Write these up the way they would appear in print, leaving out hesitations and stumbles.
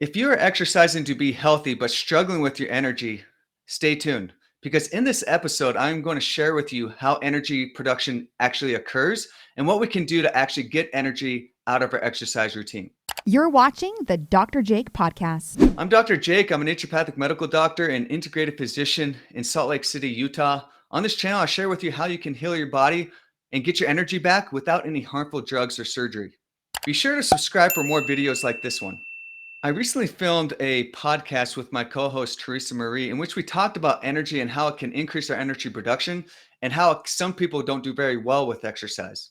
If you are exercising to be healthy but struggling with your energy, stay tuned because in this episode, I'm going to share with you how energy production actually occurs and what we can do to actually get energy out of our exercise routine. You're watching the Dr. Jake podcast. I'm Dr. Jake. I'm a naturopathic medical doctor and integrative physician in Salt Lake City, Utah. On this channel, I share with you how you can heal your body and get your energy back without any harmful drugs or surgery. Be sure to subscribe for more videos like this one. I recently filmed a podcast with my co-host Teresa Marie in which we talked about energy and how it can increase our energy production and how some people don't do very well with exercise.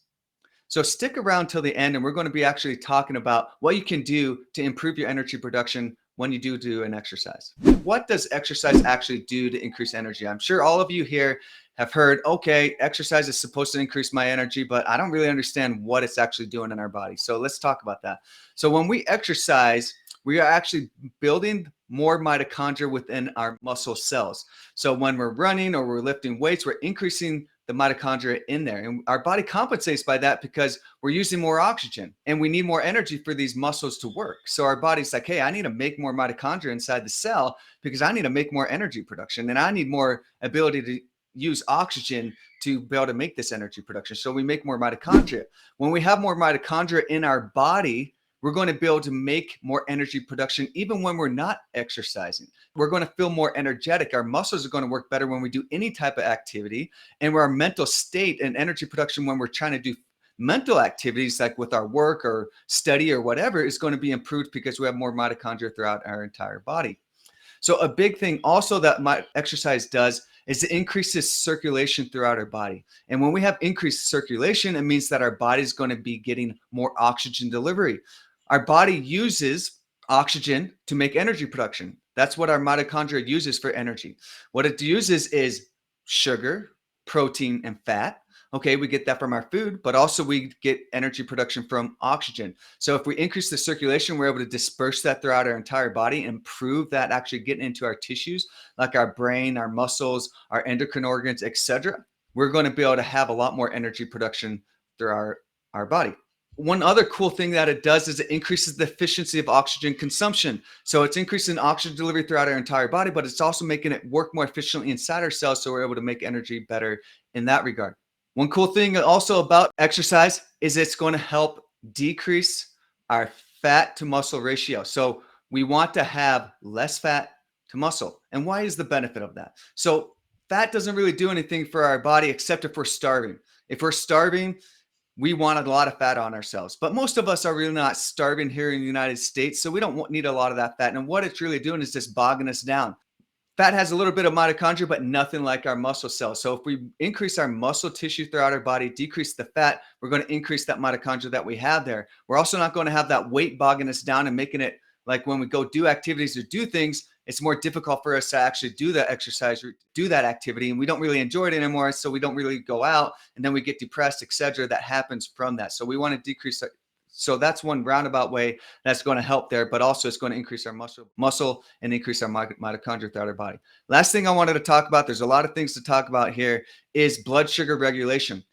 So stick around till the end and we're going to be actually talking about what you can do to improve your energy production when you do an exercise. What does exercise actually do to increase energy? I'm sure all of you here have heard, okay, exercise is supposed to increase my energy, but I don't really understand what it's actually doing in our body. So let's talk about that. So when we exercise, we are actually building more mitochondria within our muscle cells. So when we're running or we're lifting weights, we're increasing the mitochondria in there. And our body compensates by that because we're using more oxygen and we need more energy for these muscles to work. So our body's like, hey, I need to make more mitochondria inside the cell because I need to make more energy production and I need more ability to use oxygen to be able to make this energy production. So we make more mitochondria. When we have more mitochondria in our body, we're going to be able to make more energy production even when we're not exercising. We're going to feel more energetic. Our muscles are going to work better when we do any type of activity. And our mental state and energy production when we're trying to do mental activities like with our work or study or whatever is going to be improved because we have more mitochondria throughout our entire body. So a big thing also that exercise does is it increases circulation throughout our body. And when we have increased circulation, it means that our body is going to be getting more oxygen delivery. Our body uses oxygen to make energy production. That's what our mitochondria uses for energy. What it uses is sugar, protein, and fat. Okay, we get that from our food, but also we get energy production from oxygen. So if we increase the circulation, we're able to disperse that throughout our entire body, improve that actually getting into our tissues, like our brain, our muscles, our endocrine organs, etc. We're going to be able to have a lot more energy production through our body. One other cool thing that it does is it increases the efficiency of oxygen consumption. So it's increasing oxygen delivery throughout our entire body, but it's also making it work more efficiently inside our cells. So we're able to make energy better in that regard. One cool thing also about exercise is it's going to help decrease our fat to muscle ratio. So we want to have less fat to muscle. And why is the benefit of that? So fat doesn't really do anything for our body except if we're starving. If we're starving, we want a lot of fat on ourselves, but most of us are really not starving here in the United States. So we don't need a lot of that fat. And what it's really doing is just bogging us down. Fat has a little bit of mitochondria, but nothing like our muscle cells. So if we increase our muscle tissue throughout our body, decrease the fat, we're going to increase that mitochondria that we have there. We're also not going to have that weight bogging us down and making it like when we go do activities or do things, it's more difficult for us to actually do that exercise or do that activity. And we don't really enjoy it anymore. So we don't really go out and then we get depressed, etc. That happens from that. So we want to decrease that. So that's one roundabout way that's going to help there, but also it's going to increase our muscle and increase our mitochondria throughout our body. Last thing I wanted to talk about, there's a lot of things to talk about here, is blood sugar regulation.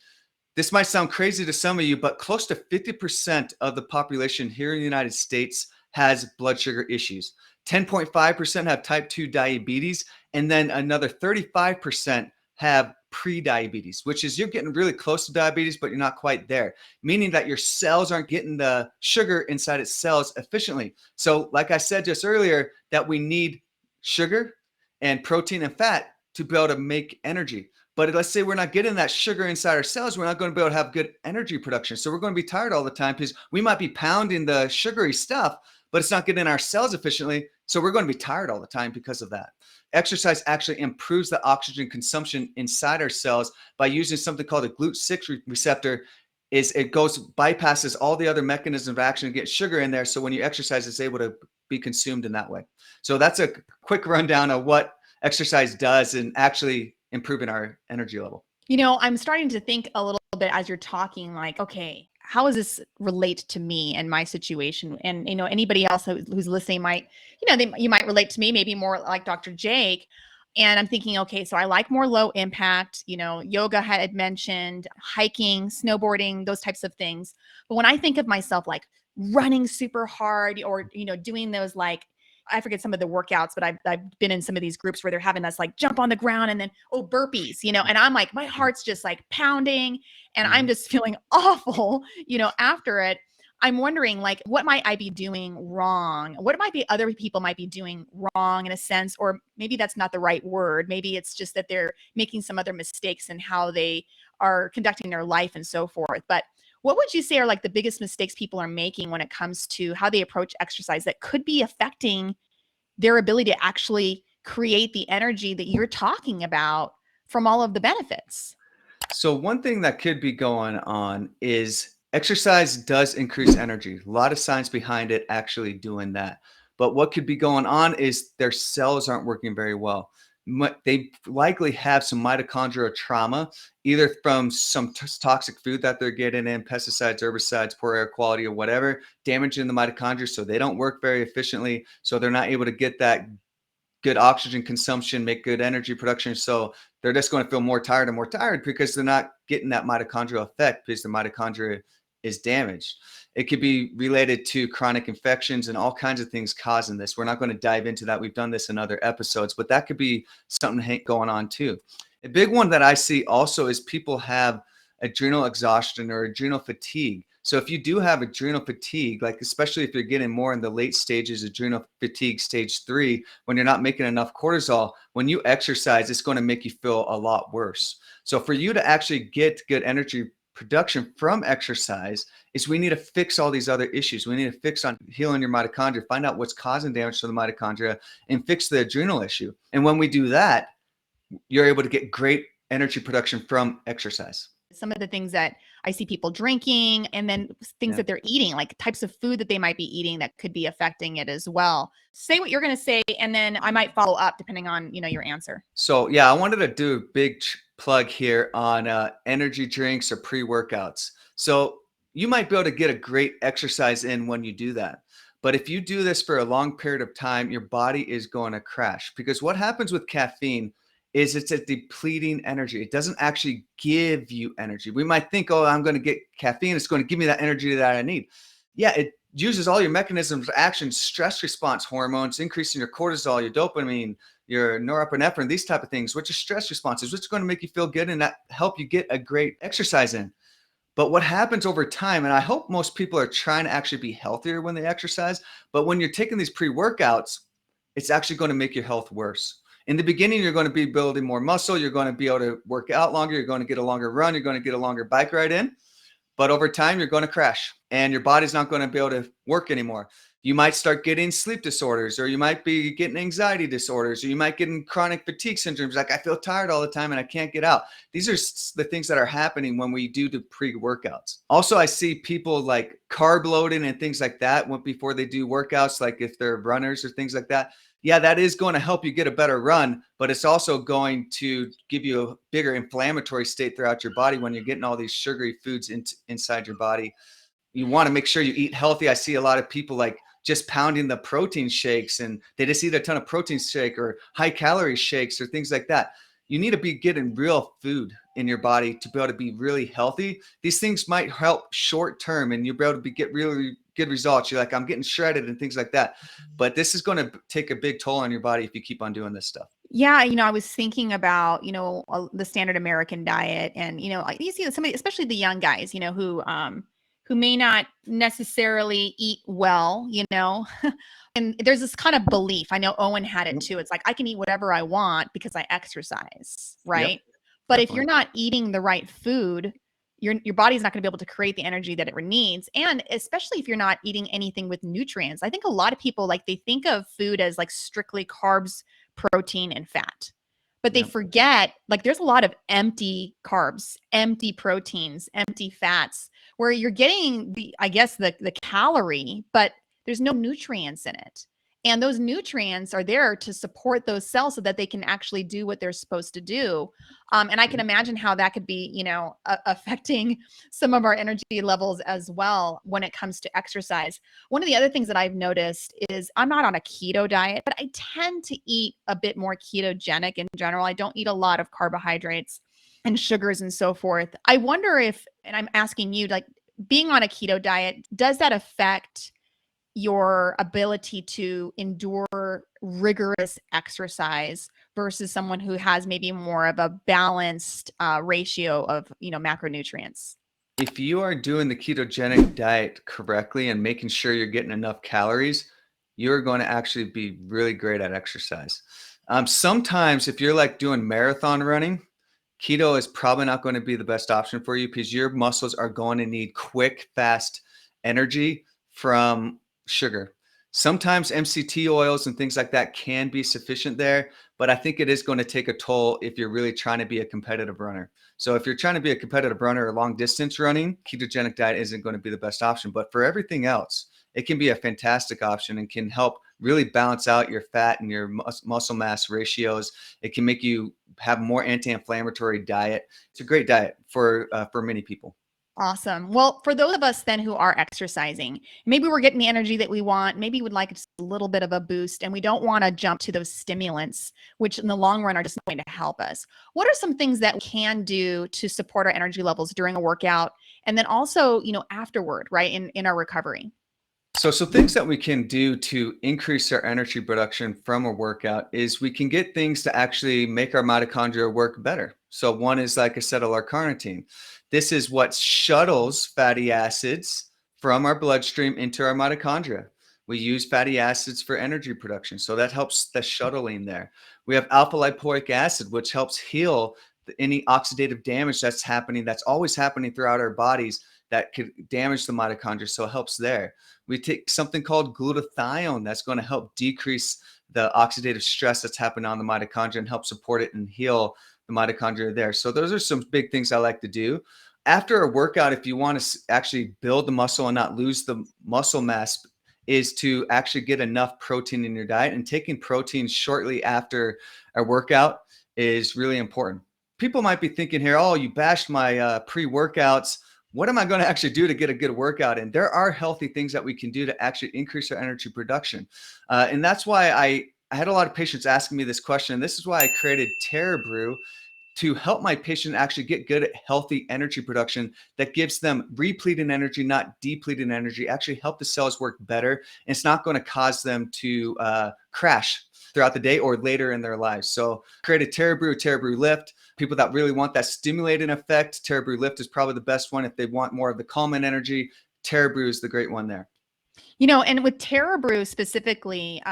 This might sound crazy to some of you, but close to 50% of the population here in the United States has blood sugar issues. 10.5% have type 2 diabetes, and then another 35% have pre-diabetes, which is you're getting really close to diabetes, but you're not quite there, meaning that your cells aren't getting the sugar inside its cells efficiently. So like I said just earlier, that we need sugar and protein and fat to be able to make energy. But let's say we're not getting that sugar inside our cells, we're not going to be able to have good energy production. So we're going to be tired all the time because we might be pounding the sugary stuff, but it's not getting in our cells efficiently. So we're going to be tired all the time because of that. Exercise actually improves the oxygen consumption inside our cells by using something called a GLUT6 receptor. It bypasses all the other mechanisms of action to get sugar in there. So when you exercise, it's able to be consumed in that way. So that's a quick rundown of what exercise does in actually improving our energy level. You know, I'm starting to think a little bit as you're talking, like, okay, how does this relate to me and my situation? And, you know, anybody else who's listening might, you know, you might relate to me, maybe more like Dr. Jake. And I'm thinking, okay, so I like more low impact, you know, yoga had mentioned, hiking, snowboarding, those types of things. But when I think of myself, like running super hard or, doing those like, I forget some of the workouts, but I've been in some of these groups where they're having us like jump on the ground and then, burpees, and I'm like, my heart's just like pounding and I'm Mhm. just feeling awful, after it. I'm wondering like, what might I be doing wrong? What might be other people might be doing wrong in a sense, or maybe that's not the right word. Maybe it's just that they're making some other mistakes in how they are conducting their life and so forth. But what would you say are like the biggest mistakes people are making when it comes to how they approach exercise that could be affecting their ability to actually create the energy that you're talking about from all of the benefits? So one thing that could be going on is exercise does increase energy. A lot of science behind it actually doing that. But what could be going on is their cells aren't working very well. They likely have some mitochondrial trauma, either from some toxic food that they're getting in, pesticides, herbicides, poor air quality, or whatever, damaging the mitochondria so they don't work very efficiently. So they're not able to get that good oxygen consumption, make good energy production. So they're just going to feel more tired and more tired because they're not getting that mitochondrial effect because the mitochondria is damaged. It could be related to chronic infections and all kinds of things causing this. We're not going to dive into that. We've done this in other episodes, but that could be something going on too. A big one that I see also is people have adrenal exhaustion or adrenal fatigue. So if you do have adrenal fatigue, like especially if you're getting more in the late stages, adrenal fatigue stage 3, when you're not making enough cortisol, when you exercise, it's going to make you feel a lot worse. So for you to actually get good energy production from exercise is we need to fix all these other issues. We need to fix on healing your mitochondria, find out what's causing damage to the mitochondria and fix the adrenal issue. And when we do that, you're able to get great energy production from exercise. Some of the things that I see people drinking and then things Yeah. that they're eating, like types of food that they might be eating that could be affecting it as well. Say what you're going to say, and then I might follow up depending on, your answer. So yeah, I wanted to do a big plug here on energy drinks or pre-workouts. So you might be able to get a great exercise in when you do that. But if you do this for a long period of time, your body is going to crash because what happens with caffeine is it's a depleting energy. It doesn't actually give you energy. We might think, oh, I'm going to get caffeine. It's going to give me that energy that I need. Yeah, it uses all your mechanisms of action, stress response hormones, increasing your cortisol, your dopamine, your norepinephrine, these type of things, which are stress responses, which is going to make you feel good and that help you get a great exercise in. But what happens over time, and I hope most people are trying to actually be healthier when they exercise, but when you're taking these pre-workouts, it's actually going to make your health worse. In the beginning, you're going to be building more muscle. You're going to be able to work out longer. You're going to get a longer run. You're going to get a longer bike ride in. But over time, you're going to crash and your body's not going to be able to work anymore. You might start getting sleep disorders, or you might be getting anxiety disorders, or you might get in chronic fatigue syndromes. Like I feel tired all the time and I can't get out. These are the things that are happening when we do the pre-workouts. Also, I see people like carb loading and things like that before they do workouts, like if they're runners or things like that. Yeah, that is going to help you get a better run, but it's also going to give you a bigger inflammatory state throughout your body when you're getting all these sugary foods inside your body. You want to make sure you eat healthy. I see a lot of people like just pounding the protein shakes and they just eat a ton of protein shake or high calorie shakes or things like that. You need to be getting real food in your body to be able to be really healthy. These things might help short term and you'll be able to get really good results. You're like, I'm getting shredded and things like that. But this is going to take a big toll on your body if you keep on doing this stuff. Yeah, I was thinking about, the standard American diet and, like you see somebody, especially the young guys, who may not necessarily eat well, and there's this kind of belief. I know Owen had it Yep. too. It's like I can eat whatever I want because I exercise, Yep, right? But if you're definitely. not eating the right food, your body's not going to be able to create the energy that it needs. And especially if you're not eating anything with nutrients. I think a lot of people like they think of food as like strictly carbs, protein, and fat. But they Yep. forget like there's a lot of empty carbs, empty proteins, empty fats where you're getting I guess the calorie, but there's no nutrients in it. And those nutrients are there to support those cells so that they can actually do what they're supposed to do. And I can imagine how that could be, affecting some of our energy levels as well when it comes to exercise. One of the other things that I've noticed is I'm not on a keto diet, but I tend to eat a bit more ketogenic in general. I don't eat a lot of carbohydrates and sugars and so forth. I wonder if, and I'm asking you, like, being on a keto diet, does that affect your ability to endure rigorous exercise versus someone who has maybe more of a balanced ratio of, macronutrients? If you are doing the ketogenic diet correctly and making sure you're getting enough calories, you're going to actually be really great at exercise. Sometimes, if you're like doing marathon running, keto is probably not going to be the best option for you because your muscles are going to need quick, fast energy from sugar. Sometimes MCT oils and things like that can be sufficient there, but I think it is going to take a toll if you're really trying to be a competitive runner. So if you're trying to be a competitive runner or long distance running, ketogenic diet isn't going to be the best option. But for everything else, it can be a fantastic option and can help really balance out your fat and your muscle mass ratios. It can make you have more anti-inflammatory diet. It's a great diet for many people. Awesome. Well, for those of us then who are exercising, maybe we're getting the energy that we want, maybe we'd like just a little bit of a boost, and we don't want to jump to those stimulants, which in the long run are just going to help us. What are some things that we can do to support our energy levels during a workout and then also, afterward, right, in our recovery? So things that we can do to increase our energy production from a workout is we can get things to actually make our mitochondria work better. So one is, like I said, L-carnitine. This is what shuttles fatty acids from our bloodstream into our mitochondria. We use fatty acids for energy production, so that helps the shuttling there. We have alpha lipoic acid, which helps heal any oxidative damage that's always happening throughout our bodies that could damage the mitochondria, so it helps there. We take something called glutathione that's going to help decrease the oxidative stress that's happening on the mitochondria and help support it and heal the mitochondria there. So those are some big things I like to do. After a workout, if you want to actually build the muscle and not lose the muscle mass, is to actually get enough protein in your diet, and taking protein shortly after a workout is really important. People might be thinking here, oh, you bashed my pre-workouts. What am I going to actually do to get a good workout in? There are healthy things that we can do to actually increase our energy production. And that's why I had a lot of patients asking me this question. And this is why I created Terra Brew, to help my patient actually get good at healthy energy production that gives them repleting energy, not depleting energy, actually help the cells work better. And it's not going to cause them to crash throughout the day or later in their lives. So create a Terra Brew Lift. People that really want that stimulating effect, Terra Brew Lift is probably the best one. If they want more of the calming energy, Terra Brew is the great one there. And with Terra Brew specifically,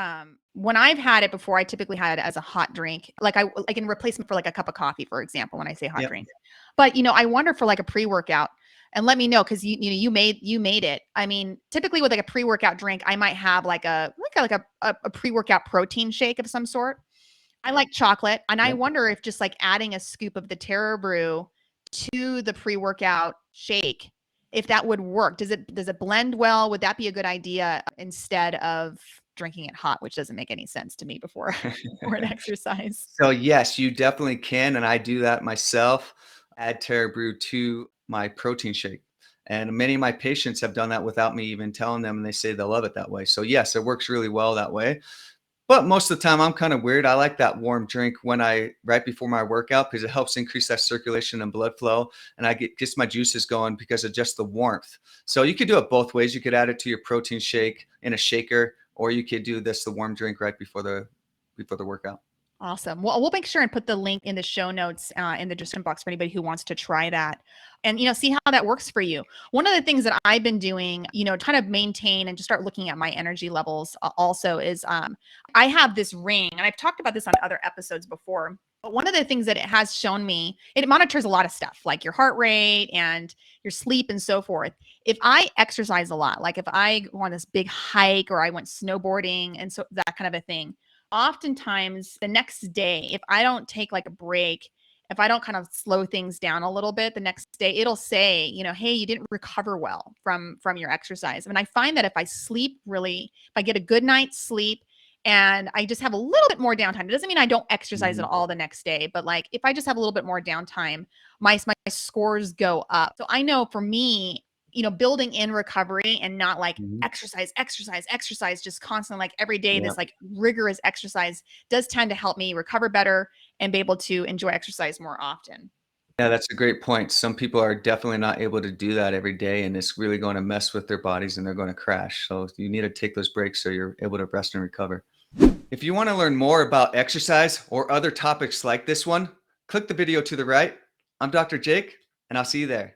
when I've had it before, I typically had it as a hot drink, like in replacement for like a cup of coffee, for example, when I say hot Yep. drink. But I wonder for like a pre-workout, and let me know because you made it. I mean, typically with like a pre-workout drink, I might have like a pre-workout protein shake of some sort. I like chocolate, and I Yep. wonder if just like adding a scoop of the Terra Brew to the pre-workout shake, if that would work. Does it blend well? Would that be a good idea instead of drinking it hot, which doesn't make any sense to me before an exercise? So yes, you definitely can, and I do that myself. Add Terra Brew to my protein shake, and many of my patients have done that without me even telling them, and they say they love it that way. So yes, it works really well that way. But most of the time, I'm kind of weird. I like that warm drink right before my workout because it helps increase that circulation and blood flow, and I gets my juices going because of just the warmth. So you could do it both ways. You could add it to your protein shake in a shaker, or you could do the warm drink right before the workout. Awesome. Well, we'll make sure and put the link in the show notes in the description box for anybody who wants to try that and see how that works for you. One of the things that I've been doing, kind of maintain and just start looking at my energy levels also is I have this ring, and I've talked about this on other episodes before. But one of the things that it has shown me, it monitors a lot of stuff like your heart rate and your sleep and so forth. If I exercise a lot, like if I go on this big hike or I went snowboarding and so that kind of a thing, oftentimes the next day, if I don't take like a break, if I don't kind of slow things down a little bit, the next day it'll say, hey, you didn't recover well from your exercise. And I find that if I get a good night's sleep and I just have a little bit more downtime, it doesn't mean I don't exercise at Mhm. all the next day, but like if I just have a little bit more downtime, my scores go up. So I know for me, building in recovery and not like Mhm. exercise just constantly, like every day, Yeah. this like rigorous exercise does tend to help me recover better and be able to enjoy exercise more often. Yeah, that's a great point. Some people are definitely not able to do that every day, and it's really going to mess with their bodies and they're going to crash. So you need to take those breaks so you're able to rest and recover. If you want to learn more about exercise or other topics like this one, click the video to the right. I'm Dr. Jake, and I'll see you there.